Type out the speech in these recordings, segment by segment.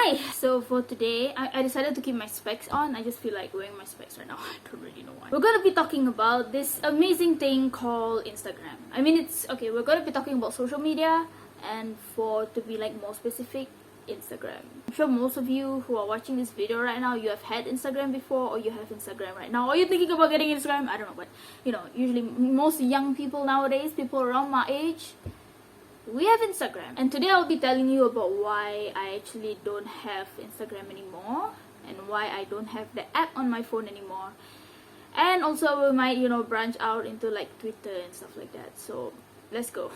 Hi! So for today, I decided to keep my specs on. I just feel like wearing my specs right now. I don't really know why. We're gonna be talking about this amazing thing called Instagram. I mean, it's okay, we're gonna be talking about social media, and to be like more specific, Instagram. I'm sure most of you who are watching this video right now, you have had Instagram before, or you have Instagram right now, or you're thinking about getting Instagram. I don't know, but you know, usually most young people nowadays, people around my age, we have Instagram. And today I'll be telling you about why I actually don't have Instagram anymore, and why I don't have the app on my phone anymore. And also we might, you know, branch out into like Twitter and stuff like that. So let's go.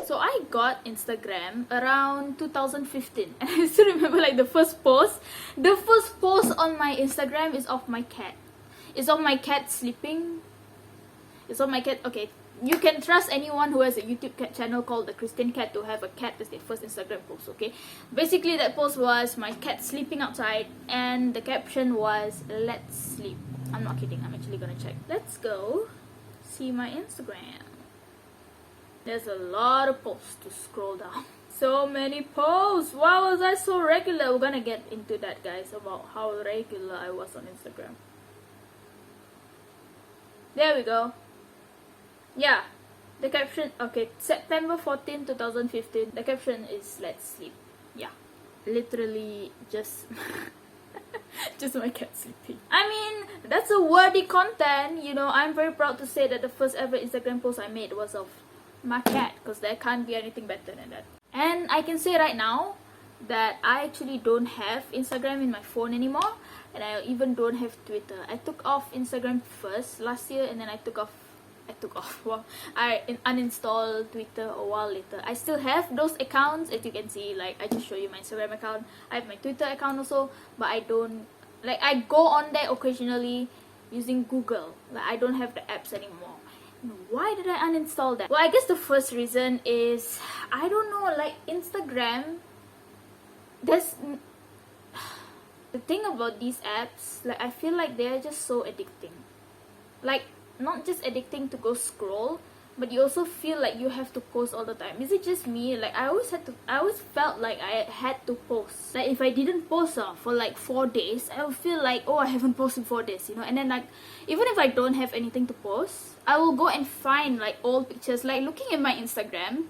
So I got Instagram around 2015, and I still remember like the first post on my Instagram is of my cat. It's of my cat sleeping. It's of my cat. Okay, you can trust anyone who has a YouTube channel called The Christian Cat to have a cat as their first Instagram post, okay? Basically, that post was my cat sleeping outside, and the caption was, "Let's sleep." I'm not kidding, I'm actually gonna check. Let's go see my Instagram. There's a lot of posts to scroll down. So many posts! Why was I so regular? We're gonna get into that, guys, about how regular I was on Instagram. There we go. Yeah, the caption, okay, September 14, 2015, the caption is "Let's sleep." Yeah, literally just just my cat sleeping. I mean, that's a worthy content, you know. I'm very proud to say that the first ever Instagram post I made was of my cat, because there can't be anything better than that. And I can say right now that I actually don't have Instagram in my phone anymore, and I even don't have Twitter. I took off Instagram first last year, and then I well, I uninstalled Twitter a while later. I still have those accounts, as you can see. Like, I just show you my Instagram account. I have my Twitter account also, but I don't, like, I go on there occasionally using Google. Like, I don't have the apps anymore. Why did I uninstall that? Well, I guess the first reason is, I don't know, like, Instagram, there's the thing about these apps, like, I feel like they're just so addicting. Like, not just addicting to go scroll, but you also feel like you have to post all the time. Is it just me? Like, I always felt like I had to post. Like, if I didn't post for like 4 days, I would feel like, oh, I haven't posted 4 days, you know. And then, like, even if I don't have anything to post, I will go and find like old pictures. Like, looking at my Instagram,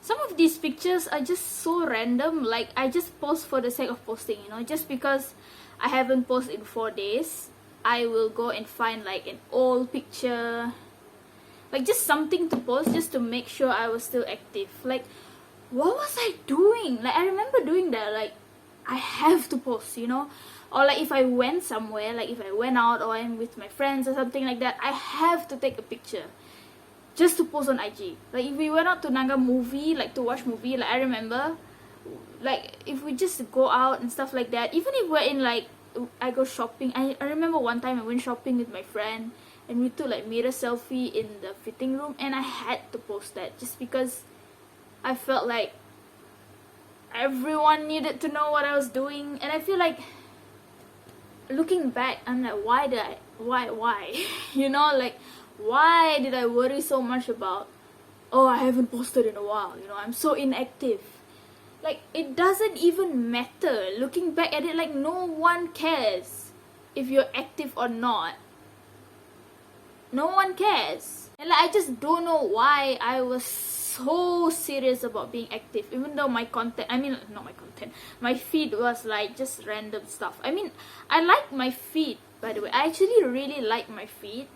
some of these pictures are just so random. Like, I just post for the sake of posting, you know. Just because I haven't posted in 4 days, I will go and find like an old picture, like just something to post, just to make sure I was still active. Like, what was I doing? Like, I remember doing that, like, I have to post, you know. Or like, if I went somewhere, like if I went out or I'm with my friends or something like that, I have to take a picture just to post on IG. Like, if we went out to Naga movie, like to watch movie, like I remember, like if we just go out and stuff like that, even if we're in like, I go shopping. I remember one time I went shopping with my friend, and we took like mirror selfie in the fitting room, and I had to post that just because I felt like everyone needed to know what I was doing. And I feel like, looking back, I'm like, why you know, like, why did I worry so much about, oh, I haven't posted in a while, you know, I'm so inactive. Like, it doesn't even matter. Looking back at it, like, no one cares if you're active or not. No one cares. And like, I just don't know why I was so serious about being active, even though my content, I mean, not my content, my feed was like just random stuff. I mean, I like my feed, by the way. I actually really like my feed,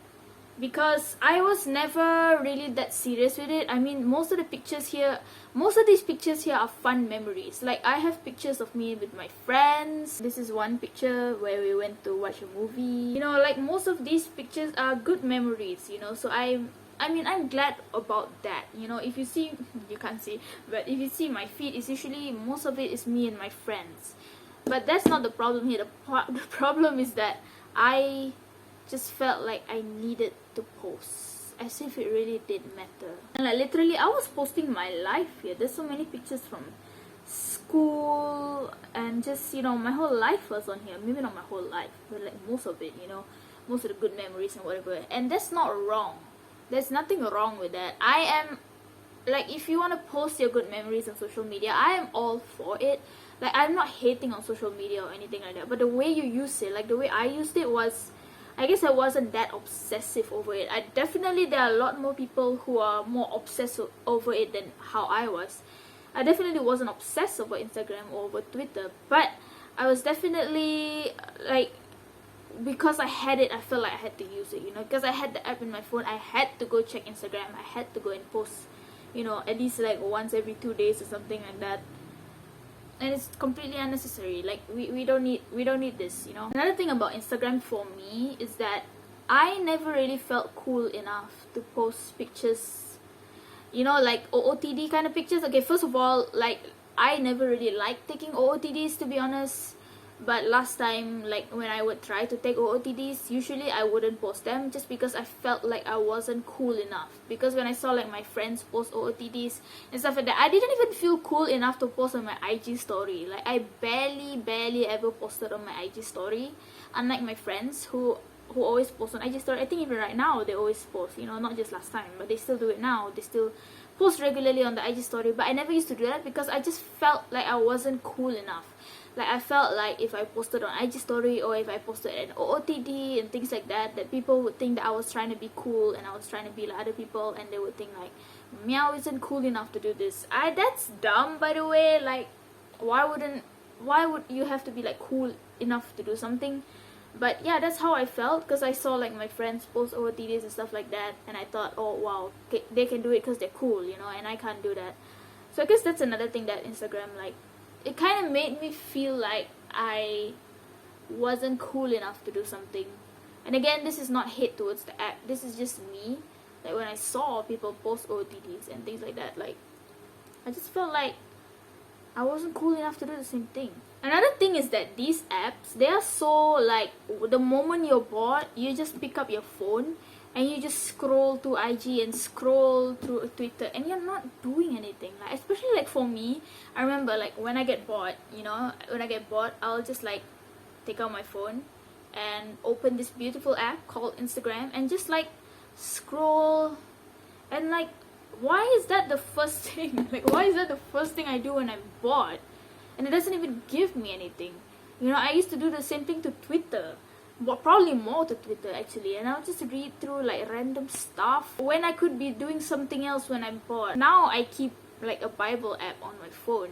because I was never really that serious with it. I mean, most of these pictures here are fun memories. Like, I have pictures of me with my friends. This is one picture where we went to watch a movie. You know, like, most of these pictures are good memories, you know. So I mean, I'm glad about that. You know, if you see, you can't see, but if you see my feed, it's usually, most of it is me and my friends. But that's not the problem here. The problem is that I just felt like I needed to post, as if it really did matter. And like, literally, I was posting my life here. There's so many pictures from school, and just, you know, my whole life was on here. Maybe not my whole life, but like most of it, you know, most of the good memories and whatever. And that's not wrong. There's nothing wrong with that. I am, like, if you want to post your good memories on social media, I am all for it. Like, I'm not hating on social media or anything like that, but the way you use it, like the way I used it was, I guess I wasn't that obsessive over it. Definitely there are a lot more people who are more obsessed over it than how I was. I definitely wasn't obsessed over Instagram or over Twitter, but I was definitely like, because I had it, I felt like I had to use it, you know, because I had the app in my phone. I had to go check Instagram. I had to go and post, you know, at least like once every 2 days or something like that. And it's completely unnecessary. Like, we don't need this, you know. Another thing about Instagram for me is that I never really felt cool enough to post pictures, you know, like OOTD kind of pictures. Okay, first of all, like, I never really liked taking OOTDs, to be honest. But last time, like, when I would try to take OOTDs, usually I wouldn't post them just because I felt like I wasn't cool enough. Because when I saw like my friends post OOTDs and stuff like that, I didn't even feel cool enough to post on my IG story. Like, I barely ever posted on my IG story, unlike my friends who always post on IG story. I think even right now they always post, you know, not just last time, but they still do it now. They still post regularly on the IG story. But I never used to do that because I just felt like I wasn't cool enough. Like, I felt like if I posted on IG story or if I posted an OOTD and things like that, that people would think that I was trying to be cool and I was trying to be like other people, and they would think like, Miaw isn't cool enough to do this. That's dumb, by the way. Like, why would you have to be like cool enough to do something? But yeah, that's how I felt, because I saw like my friends post OOTDs and stuff like that, and I thought, oh wow, they can do it because they're cool, you know, and I can't do that. So I guess that's another thing that Instagram, like, it kind of made me feel like I wasn't cool enough to do something. And again, this is not hate towards the app. This is just me. Like, when I saw people post OOTDs and things like that, like, I just felt like I wasn't cool enough to do the same thing. Another thing is that these apps, they are so like, the moment you're bored, you just pick up your phone and you just scroll to IG and scroll through Twitter, and you're not doing anything. Like, especially like for me, I remember like when I get bored, you know, I'll just like take out my phone and open this beautiful app called Instagram and just like scroll. And like, why is that the first thing? Like, why is that the first thing I do when I'm bored? And it doesn't even give me anything. You know, I used to do the same thing to Twitter. Well, probably more to Twitter actually, and I'll just read through like random stuff when I could be doing something else when I'm bored. Now I keep like a Bible app on my phone.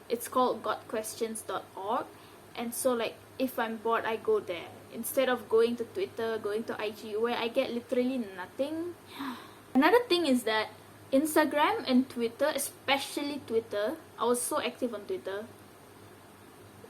It's called godquestions.org, and so like if I'm bored, I go there instead of going to Twitter, going to IG, where I get literally nothing. Another thing is that Instagram and Twitter, especially Twitter, I was so active on Twitter,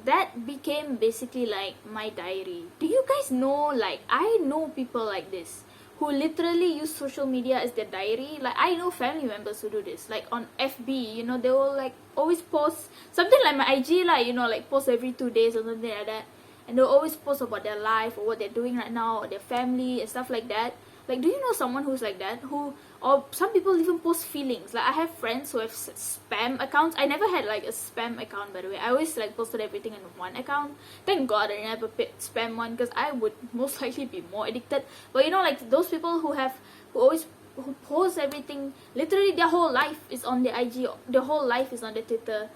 that became basically like my diary. Do you guys know, like, I know people like this who literally use social media as their diary. Like, I know family members who do this. Like on FB, you know, they will like always post something like my IG, like, you know, like post every 2 days or something like that, and they'll always post about their life or what they're doing right now or their family and stuff like that. Like, do you know someone who's like that? Or some people even post feelings. Like, I have friends who have spam accounts. I never had like a spam account, by the way. I always like posted everything in one account. Thank God I never picked spam one, because I would most likely be more addicted. But you know, like those people who post everything, literally their whole life is on their IG, their whole life is on their Twitter.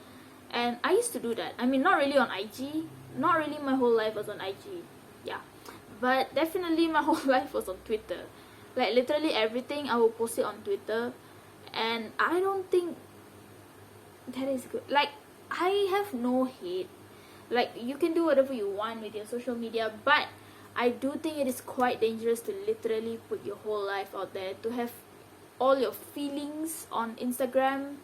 And I used to do that. I mean, not really on IG. Not really my whole life was on IG. Yeah. But definitely my whole life was on Twitter. Like, literally everything I will post it on Twitter, and I don't think that is good. Like, I have no hate. Like, you can do whatever you want with your social media, but I do think it is quite dangerous to literally put your whole life out there, to have all your feelings on Instagram,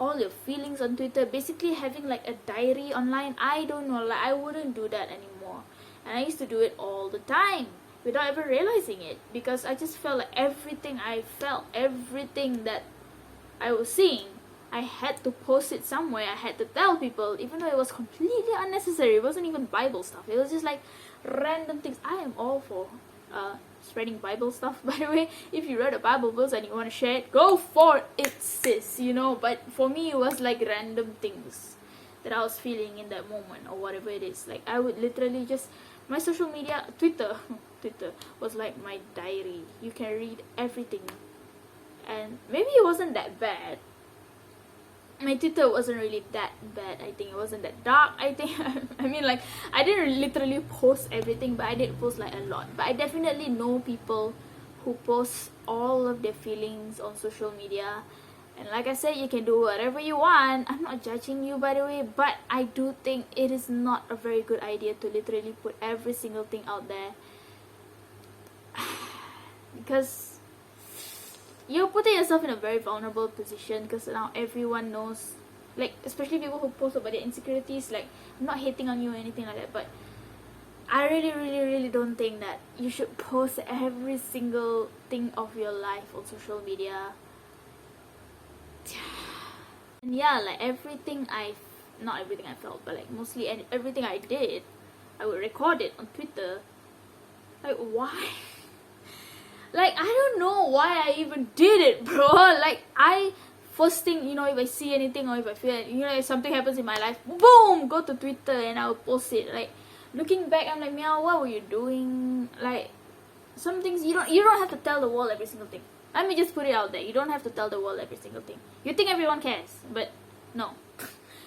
all your feelings on Twitter, basically having like a diary online. I don't know, like, I wouldn't do that anymore. And I used to do it all the time without ever realizing it, because I just felt like everything I felt, everything that I was seeing, I had to post it somewhere. I had to tell people, even though it was completely unnecessary. It wasn't even Bible stuff. It was just like random things. I am all for spreading Bible stuff, by the way. If you read a Bible verse and you want to share it, go for it, sis, you know. But for me, it was like random things that I was feeling in that moment, or whatever it is. Like, I would literally just, my social media, Twitter was like my diary. You can read everything, and maybe it wasn't that bad. my Twitter wasn't really that bad. I think it wasn't that dark. I think I mean, like, I didn't literally post everything, but I did post like a lot. But I definitely know people who post all of their feelings on social media. And like I said, you can do whatever you want. I'm not judging you, by the way, but I do think it is not a very good idea to literally put every single thing out there. Because you're putting yourself in a very vulnerable position, because now everyone knows, like, especially people who post about their insecurities. Like, I'm not hating on you or anything like that, but I really don't think that you should post every single thing of your life on social media. And yeah, like, not everything I felt, but like mostly everything I did, I would record it on Twitter. Like, why? Like, I don't know why I even did it, bro. Like, first thing, you know, if I see anything or if I feel, you know, if something happens in my life, boom, go to Twitter and I'll post it. Like, looking back, I'm like, Miaw, what were you doing? Like, some things you don't have to tell the world every single thing. Let me just put it out there. You don't have to tell the world every single thing. You think everyone cares, but no.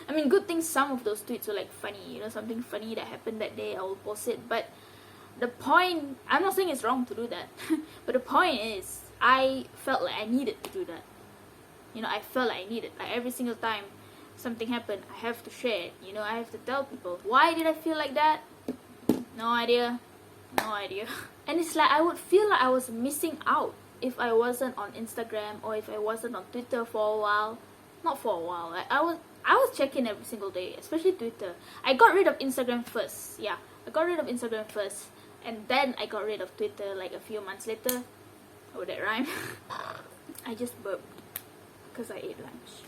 I mean, good things, some of those tweets were like funny, you know, something funny that happened that day, I will post it. But the point, I'm not saying it's wrong to do that, but the point is, I felt like I needed to do that. You know, I felt like I needed, like, every single time something happened, I have to share it, you know, I have to tell people. Why did I feel like that? No idea. And it's like, I would feel like I was missing out if I wasn't on Instagram or if I wasn't on Twitter for a while. Not for a while, like, I was checking every single day, especially Twitter. I got rid of Instagram first, yeah, I got rid of Instagram first, and then I got rid of Twitter like a few months later. Oh, that rhyme. I just burped because I ate lunch.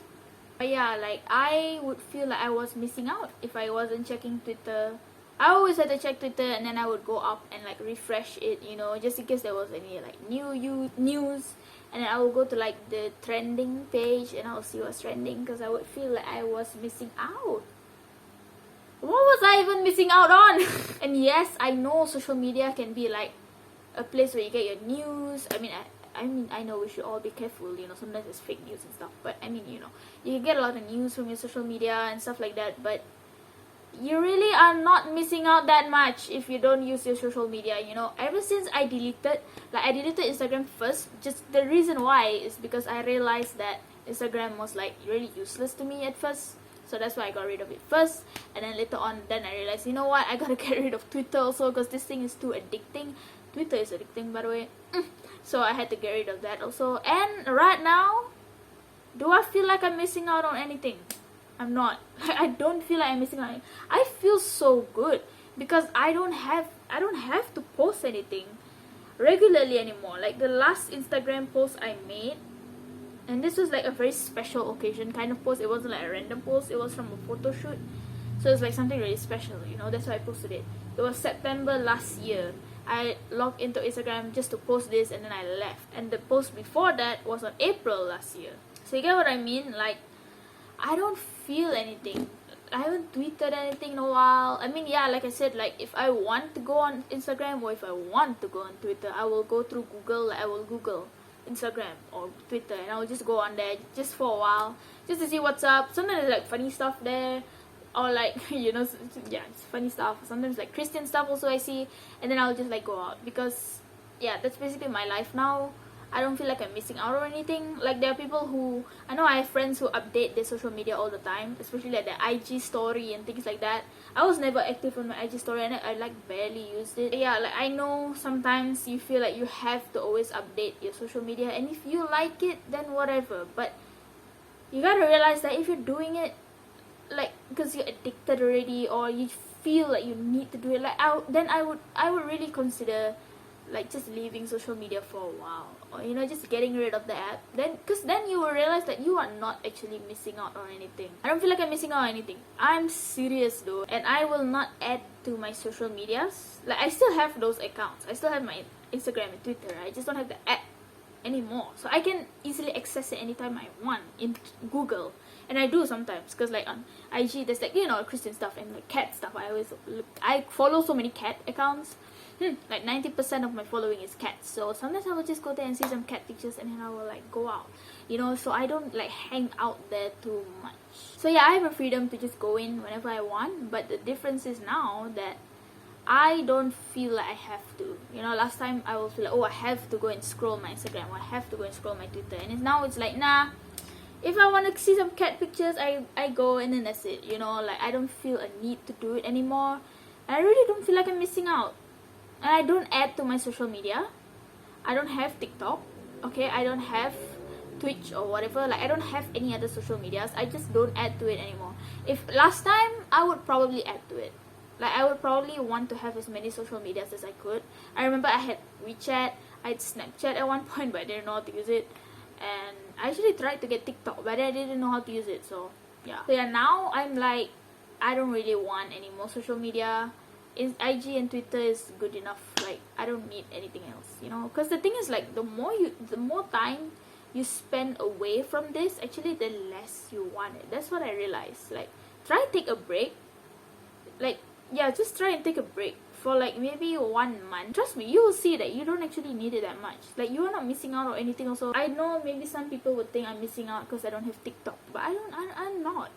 But yeah, like, I would feel like I was missing out if I wasn't checking Twitter. I always had to check Twitter, and then I would go up and like refresh it, you know, just in case there was any like news. And then I would go to like the trending page and I'll see what's trending, because I would feel like I was missing out. What was I even missing out on? And yes, I know social media can be like a place where you get your news. I know we should all be careful, you know, sometimes there's fake news and stuff, but I mean, you know, you can get a lot of news from your social media and stuff like that, but you really are not missing out that much if you don't use your social media, you know. Ever since I deleted Instagram first, just the reason why is because I realized that Instagram was like really useless to me at first, so that's why I got rid of it first. And then later on, then I realized, you know what, I gotta get rid of Twitter also, because this thing is too addicting. Twitter is addicting, by the way. So I had to get rid of that also. And right now, do I feel like I'm missing out on anything? I'm not. I don't feel like I'm missing out. I feel so good because I don't have to post anything regularly anymore. Like, the last Instagram post I made, and this was like a very special occasion kind of post. It wasn't like a random post. It was from a photo shoot, so it's like something really special, you know. That's why I posted it. It was September last year. I logged into Instagram just to post this, and then I left. And the post before that was on April last year. So you get what I mean? Like, I don't feel anything. I haven't tweeted anything in a while. I mean, yeah, like I said, like, if I want to go on Instagram or if I want to go on Twitter, I will go through Google. I will Google Instagram or Twitter, and I will just go on there just for a while, just to see what's up. Sometimes there's like funny stuff there, or like, you know, yeah, it's funny stuff. Sometimes like Christian stuff also I see, and then I'll just like go out, because yeah, that's basically my life now. I don't feel like I'm missing out or anything. Like, there are people who, I know I have friends who update their social media all the time, especially like the IG story and things like that. I was never active on my IG story, and I like barely used it. Yeah, like, I know sometimes you feel like you have to always update your social media, and if you like it, then whatever. But you gotta realize that if you're doing it like because you're addicted already, or you feel like you need to do it, like, I would really consider like just leaving social media for a while, or, you know, just getting rid of the app. Then, because then you will realize that you are not actually missing out on anything. I don't feel like I'm missing out on anything. I'm serious though, and I will not add to my social medias. Like, I still have those accounts. I still have my Instagram and Twitter. I just don't have the app anymore, so I can easily access it anytime I want in Google. And I do sometimes, because like on IG there's like, you know, Christian stuff and like cat stuff. I follow so many cat accounts, like 90% of my following is cats, so sometimes I will just go there and see some cat pictures and then I will like go out, you know, so I don't like hang out there too much. So yeah, I have a freedom to just go in whenever I want, but the difference is now that I don't feel like I have to. You know, last time I will feel like, oh, I have to go and scroll my Instagram, or I have to go and scroll my Twitter, and now it's like, nah, if I want to see some cat pictures, I go and then that's it, you know, like I don't feel a need to do it anymore, and I really don't feel like I'm missing out. And I don't add to my social media. I don't have TikTok, okay, I don't have Twitch or whatever, like I don't have any other social medias. I just don't add to it anymore. If last time, I would probably add to it. Like I would probably want to have as many social medias as I could. I remember I had WeChat, I had Snapchat at one point, but I didn't know how to use it. And I actually tried to get TikTok, but I didn't know how to use it, so yeah. So yeah, now I'm like, I don't really want any more social media. IG and Twitter is good enough. Like I don't need anything else, you know, because the thing is like the more time you spend away from this, actually the less you want it. That's what I realized. Like try and take a break. Like yeah, just try and take a break for like maybe 1 month. Trust me, you will see that you don't actually need it that much. Like you are not missing out or anything. Also, I know maybe some people would think I'm missing out because I don't have TikTok, but I'm not.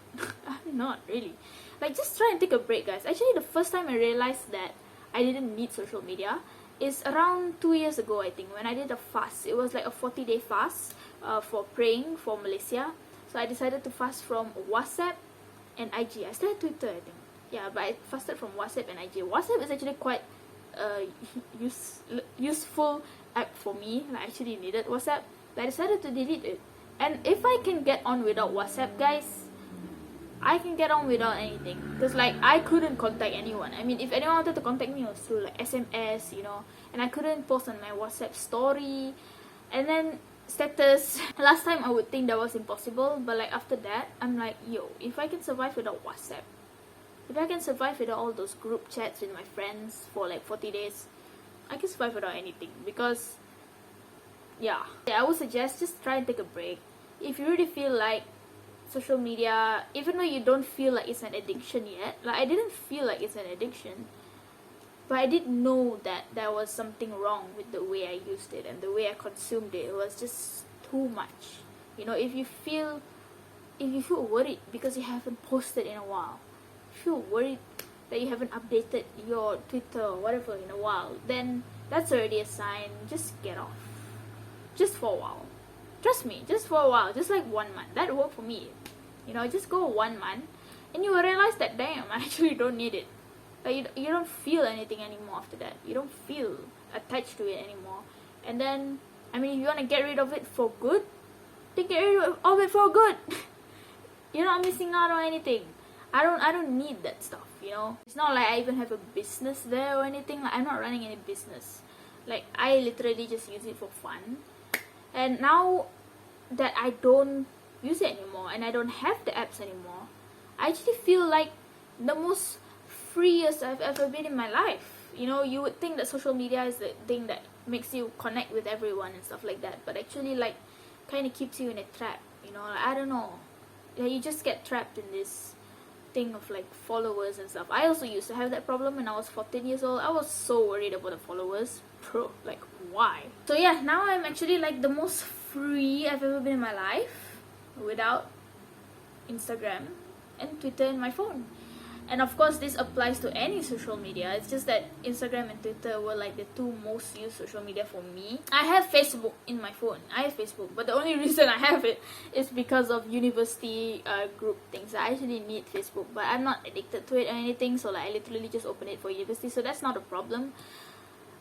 I'm not really. Like just try and take a break, guys. Actually, the first time I realized that I didn't need social media is around 2 years ago, I think, when I did a fast. It was like a 40-day fast for praying for Malaysia. So I decided to fast from WhatsApp and IG. I still had Twitter, I think. Yeah, but I fasted from WhatsApp and IG. WhatsApp is actually quite useful app for me. Like, I actually needed WhatsApp, but I decided to delete it. And if I can get on without WhatsApp, guys, I can get on without anything. Because like I couldn't contact anyone. I mean, if anyone wanted to contact me, it was through like SMS, you know. And I couldn't post on my WhatsApp story. And then status. Last time I would think that was impossible, but like after that, I'm like, yo, if I can survive without WhatsApp, if I can survive without all those group chats with my friends for like 40 days, I can survive without anything. Because yeah, I would suggest just try and take a break. If you really feel like social media, even though you don't feel like it's an addiction yet, like I didn't feel like it's an addiction, but I did know that there was something wrong with the way I used it and the way I consumed it. It was just too much. You know, if you feel worried because you haven't posted in a while, if you feel worried that you haven't updated your Twitter or whatever in a while, then that's already a sign. Just get off, just for a while. Trust me, just for a while, just like 1 month. That worked for me. You know, just go 1 month and you will realize that, damn, I actually don't need it. Like you don't feel anything anymore after that. You don't feel attached to it anymore. And then, I mean, if you want to get rid of it for good, then get rid of it for good. You're not missing out on anything. I don't need that stuff, you know. It's not like I even have a business there or anything. Like I'm not running any business. Like I literally just use it for fun. And now that I don't use it anymore and I don't have the apps anymore, I actually feel like the most freest I've ever been in my life. You know, you would think that social media is the thing that makes you connect with everyone and stuff like that, but actually like kind of keeps you in a trap, you know. Like, I don't know, like, you just get trapped in this thing of like followers and stuff. I also used to have that problem when I was 14 years old. I was so worried about the followers, bro, like why? So yeah, now I'm actually like the most free I've ever been in my life without Instagram and Twitter in my phone. And of course this applies to any social media. It's just that Instagram and Twitter were like the two most used social media for me. I have Facebook in my phone. I have Facebook, but the only reason I have it is because of university group things. I actually need Facebook, but I'm not addicted to it or anything, so like I literally just open it for university, so that's not a problem.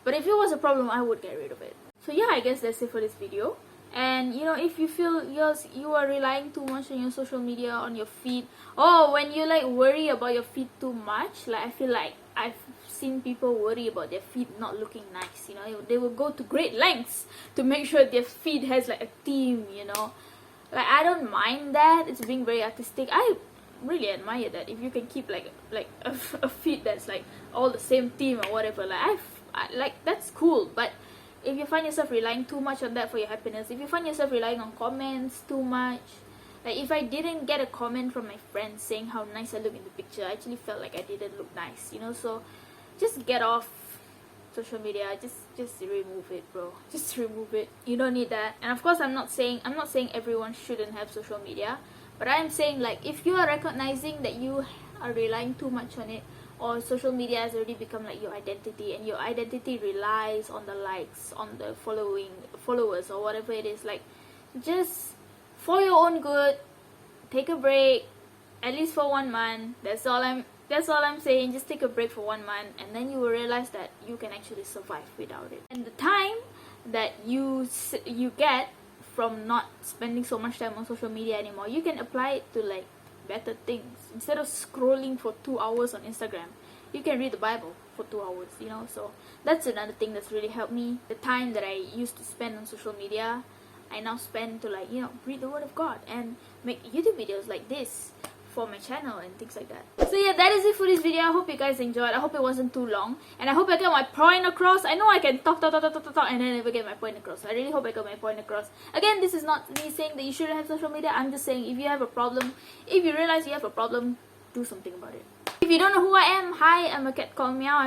But if it was a problem, I would get rid of it. So yeah, I guess that's it for this video. And you know, if you feel you are relying too much on your social media, on your feed, or when you like worry about your feed too much, like I feel like I've seen people worry about their feed not looking nice, you know. They will go to great lengths to make sure their feed has like a theme, you know. Like I don't mind that, it's being very artistic. I really admire that. If you can keep like a feed that's like all the same theme or whatever, like like that's cool. But if you find yourself relying too much on that for your happiness, if you find yourself relying on comments too much, like if I didn't get a comment from my friends saying how nice I look in the picture, I actually felt like I didn't look nice, you know. So just get off social media, just remove it, bro. Just remove it. You don't need that. And of course, I'm not saying everyone shouldn't have social media, but I'm saying, like, if you are recognizing that you are relying too much on it, or social media has already become like your identity, and your identity relies on the likes, on the followers, or whatever it is, like, just for your own good, take a break, at least for 1 month. That's all I'm saying. Just take a break for 1 month, and then you will realize that you can actually survive without it. And the time that you get from not spending so much time on social media anymore, you can apply it to, like, better things. Instead of scrolling for 2 hours on Instagram, you can read the Bible for 2 hours, you know. So that's another thing that's really helped me. The time that I used to spend on social media, I now spend to, like, you know, read the Word of God and make YouTube videos like this for my channel and things like that. So yeah, that is it for this video. I hope you guys enjoyed. I hope it wasn't too long, and I hope I got my point across. I know I can talk and then never get my point across. I really hope I got my point across. Again, this is not me saying that you shouldn't have social media. I'm just saying, if you have a problem, if you realize you have a problem, do something about it. If you don't know who I am, hi, I'm a cat called Miaw.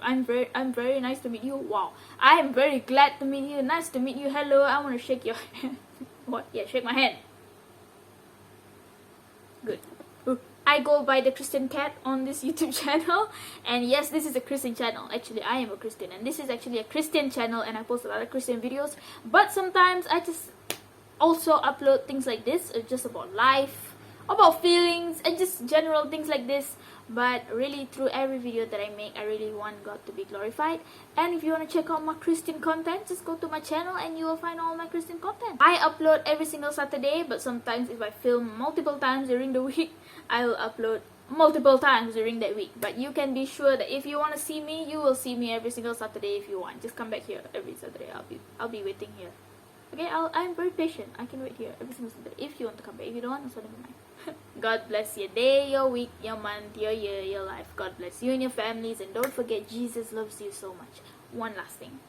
I'm very nice to meet you. Wow, I am very glad to meet you. Nice to meet you. Hello, I want to shake your hand. What? Yeah, shake my hand. Good. I go by the Christian Cat on this YouTube channel, and yes, this is a Christian channel. Actually, I am a Christian, and this is actually a Christian channel, and I post a lot of Christian videos. But sometimes I just also upload things like this, just about life, about feelings, and just general things like this. But really, through every video that I make, I really want God to be glorified. And if you want to check out my Christian content, just go to my channel and you will find all my Christian content. I upload every single Saturday, but sometimes if I film multiple times during the week, I will upload multiple times during that week. But you can be sure that if you want to see me, you will see me every single Saturday if you want. Just come back here every Saturday. I'll be waiting here. Okay, I'm very patient. I can wait here every single Saturday if you want to come back. If you don't want, also never mind. God bless your day, your week, your month, your year, your life. God bless you and your families. And don't forget, Jesus loves you so much. One last thing.